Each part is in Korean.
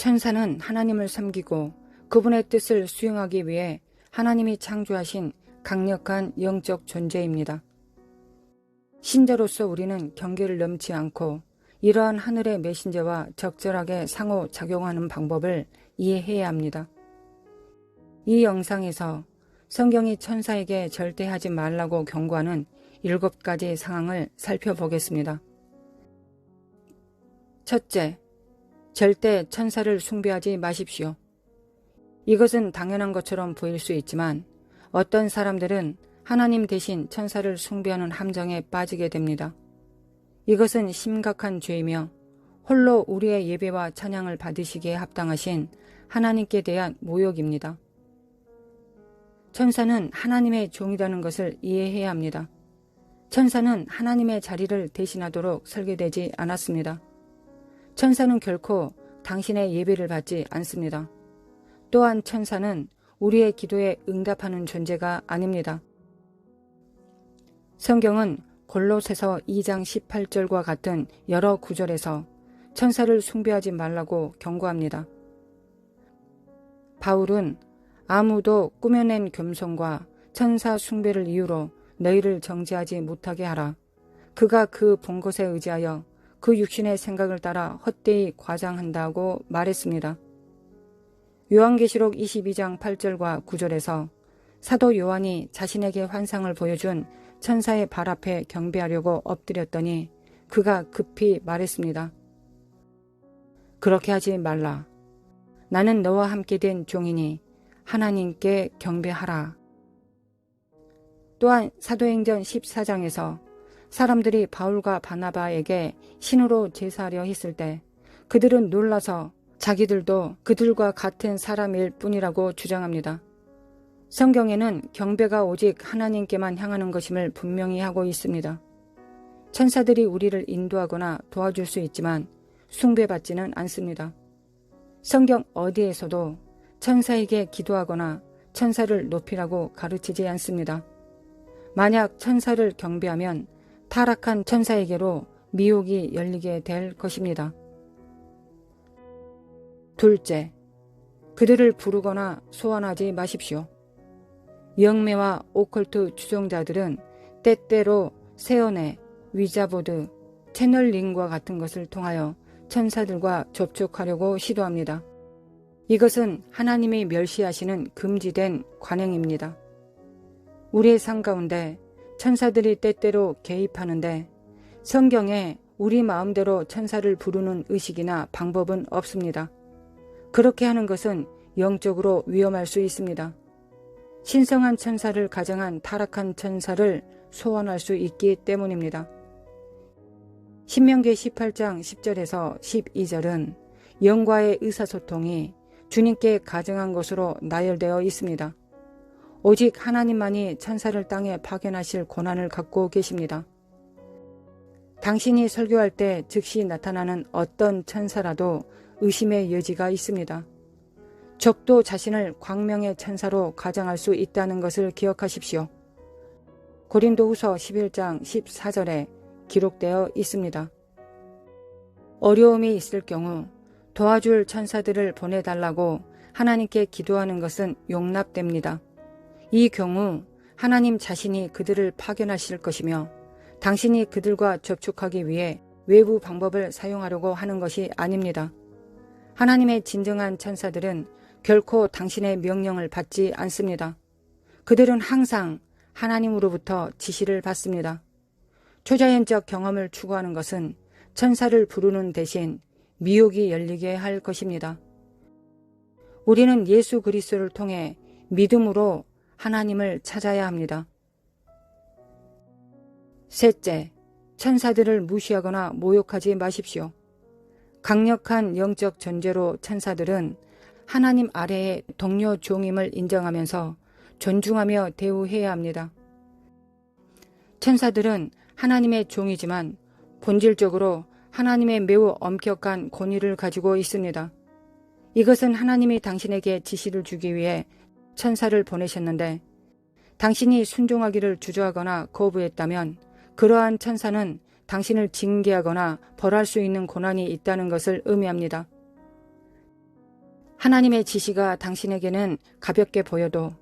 천사는 하나님을 섬기고 그분의 뜻을 수행하기 위해 하나님이 창조하신 강력한 영적 존재입니다. 신자로서 우리는 경계를 넘지 않고 이러한 하늘의 메신저와 적절하게 상호작용하는 방법을 이해해야 합니다. 이 영상에서 성경이 천사에게 절대 하지 말라고 경고하는 7가지 상황을 살펴보겠습니다. 첫째, 절대 천사를 숭배하지 마십시오. 이것은 당연한 것처럼 보일 수 있지만 어떤 사람들은 하나님 대신 천사를 숭배하는 함정에 빠지게 됩니다. 이것은 심각한 죄이며 홀로 우리의 예배와 찬양을 받으시기에 합당하신 하나님께 대한 모욕입니다. 천사는 하나님의 종이라는 것을 이해해야 합니다. 천사는 하나님의 자리를 대신하도록 설계되지 않았습니다. 천사는 결코 당신의 예배를 받지 않습니다. 또한 천사는 우리의 기도에 응답하는 존재가 아닙니다. 성경은 골로새서 2장 18절과 같은 여러 구절에서 천사를 숭배하지 말라고 경고합니다. 바울은 아무도 꾸며낸 겸손과 천사 숭배를 이유로 너희를 정죄하지 못하게 하라. 그가 그 본 것에 의지하여 그 육신의 생각을 따라 헛되이 과장한다고 말했습니다. 요한계시록 22장 8절과 9절에서 사도 요한이 자신에게 환상을 보여준 천사의 발 앞에 경배하려고 엎드렸더니 그가 급히 말했습니다. 그렇게 하지 말라. 나는 너와 함께 된 종이니 하나님께 경배하라. 또한 사도행전 14장에서 사람들이 바울과 바나바에게 신으로 제사하려 했을 때 그들은 놀라서 자기들도 그들과 같은 사람일 뿐이라고 주장합니다. 성경에는 경배가 오직 하나님께만 향하는 것임을 분명히 하고 있습니다. 천사들이 우리를 인도하거나 도와줄 수 있지만 숭배받지는 않습니다. 성경 어디에서도 천사에게 기도하거나 천사를 높이라고 가르치지 않습니다. 만약 천사를 경배하면 타락한 천사에게로 미혹이 열리게 될 것입니다. 둘째, 그들을 부르거나 소환하지 마십시오. 영매와 오컬트 추종자들은 때때로 세언회, 위자보드, 채널링과 같은 것을 통하여 천사들과 접촉하려고 시도합니다. 이것은 하나님이 멸시하시는 금지된 관행입니다. 우리의 삶 가운데 천사들이 때때로 개입하는데 성경에 우리 마음대로 천사를 부르는 의식이나 방법은 없습니다. 그렇게 하는 것은 영적으로 위험할 수 있습니다. 신성한 천사를 가정한 타락한 천사를 소환할 수 있기 때문입니다. 신명기 18장 10절에서 12절은 영과의 의사소통이 주님께 가증한 것으로 나열되어 있습니다. 오직 하나님만이 천사를 땅에 파견하실 권한을 갖고 계십니다. 당신이 설교할 때 즉시 나타나는 어떤 천사라도 의심의 여지가 있습니다. 적도 자신을 광명의 천사로 가정할 수 있다는 것을 기억하십시오. 고린도후서 11장 14절에 기록되어 있습니다. 어려움이 있을 경우 도와줄 천사들을 보내달라고 하나님께 기도하는 것은 용납됩니다. 이 경우 하나님 자신이 그들을 파견하실 것이며 당신이 그들과 접촉하기 위해 외부 방법을 사용하려고 하는 것이 아닙니다. 하나님의 진정한 천사들은 결코 당신의 명령을 받지 않습니다. 그들은 항상 하나님으로부터 지시를 받습니다. 초자연적 경험을 추구하는 것은 천사를 부르는 대신 미혹이 열리게 할 것입니다. 우리는 예수 그리스도를 통해 믿음으로 하나님을 찾아야 합니다. 셋째, 천사들을 무시하거나 모욕하지 마십시오. 강력한 영적 존재로 천사들은 하나님 아래의 동료 종임을 인정하면서 존중하며 대우해야 합니다. 천사들은 하나님의 종이지만 본질적으로 하나님의 매우 엄격한 권위를 가지고 있습니다. 이것은 하나님이 당신에게 지시를 주기 위해 천사를 보내셨는데 당신이 순종하기를 주저하거나 거부했다면 그러한 천사는 당신을 징계하거나 벌할 수 있는 권한이 있다는 것을 의미합니다. 하나님의 지시가 당신에게는 가볍게 보여도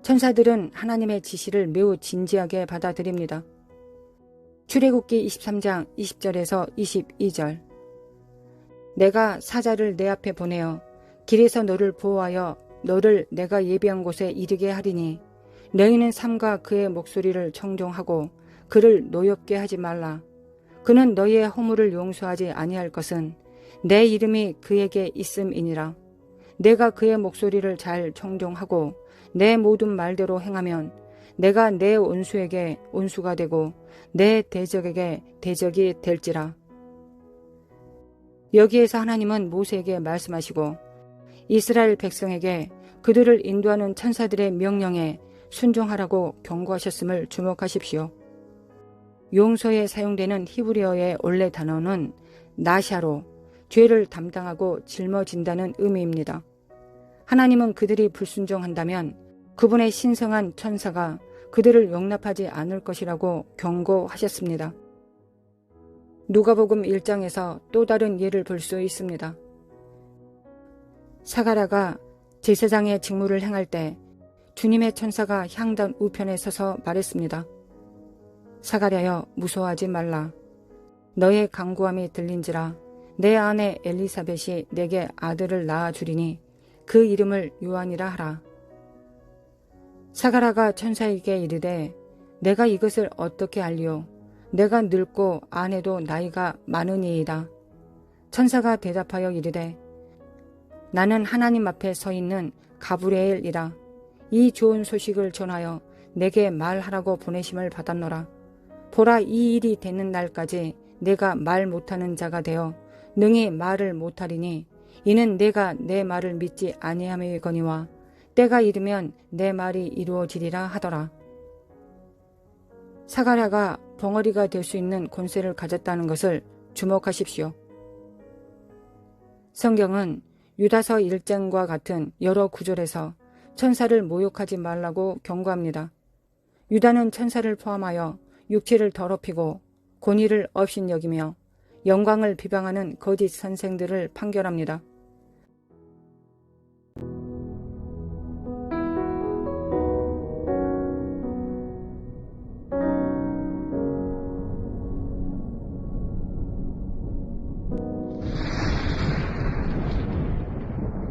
천사들은 하나님의 지시를 매우 진지하게 받아들입니다. 출애굽기 23장 20절에서 22절. 내가 사자를 내 앞에 보내어 길에서 너를 보호하여 너를 내가 예비한 곳에 이르게 하리니 너희는 삼가 그의 목소리를 청종하고 그를 노엽게 하지 말라. 그는 너희의 허물을 용서하지 아니할 것은 내 이름이 그에게 있음이니라. 내가 그의 목소리를 잘 청종하고 내 모든 말대로 행하면 내가 내 온수에게 온수가 되고 내 대적에게 대적이 될지라. 여기에서 하나님은 모세에게 말씀하시고 이스라엘 백성에게 그들을 인도하는 천사들의 명령에 순종하라고 경고하셨음을 주목하십시오. 용서에 사용되는 히브리어의 원래 단어는 나샤로, 죄를 담당하고 짊어진다는 의미입니다. 하나님은 그들이 불순종한다면 그분의 신성한 천사가 그들을 용납하지 않을 것이라고 경고하셨습니다. 누가복음 1장에서 또 다른 예를 볼 수 있습니다. 사가랴가 제사장의 직무를 행할 때 주님의 천사가 향단 우편에 서서 말했습니다. 사가랴여 무서워하지 말라. 너의 간구함이 들린지라. 내 아내 엘리사벳이 내게 아들을 낳아주리니 그 이름을 요한이라 하라. 사가랴가 천사에게 이르되 내가 이것을 어떻게 알리오? 내가 늙고 아내도 나이가 많으니이다. 천사가 대답하여 이르되 나는 하나님 앞에 서 있는 가브리엘이라. 이 좋은 소식을 전하여 내게 말하라고 보내심을 받았노라. 보라, 이 일이 되는 날까지 내가 말 못하는 자가 되어 능히 말을 못하리니 이는 내가 내 말을 믿지 아니함이거니와 때가 이르면 내 말이 이루어지리라 하더라. 사가랴가 벙어리가 될 수 있는 권세를 가졌다는 것을 주목하십시오. 성경은 유다서 1장과 같은 여러 구절에서 천사를 모욕하지 말라고 경고합니다. 유다는 천사를 포함하여 육체를 더럽히고 권위를 업신여기며 영광을 비방하는 거짓 선생들을 판결합니다.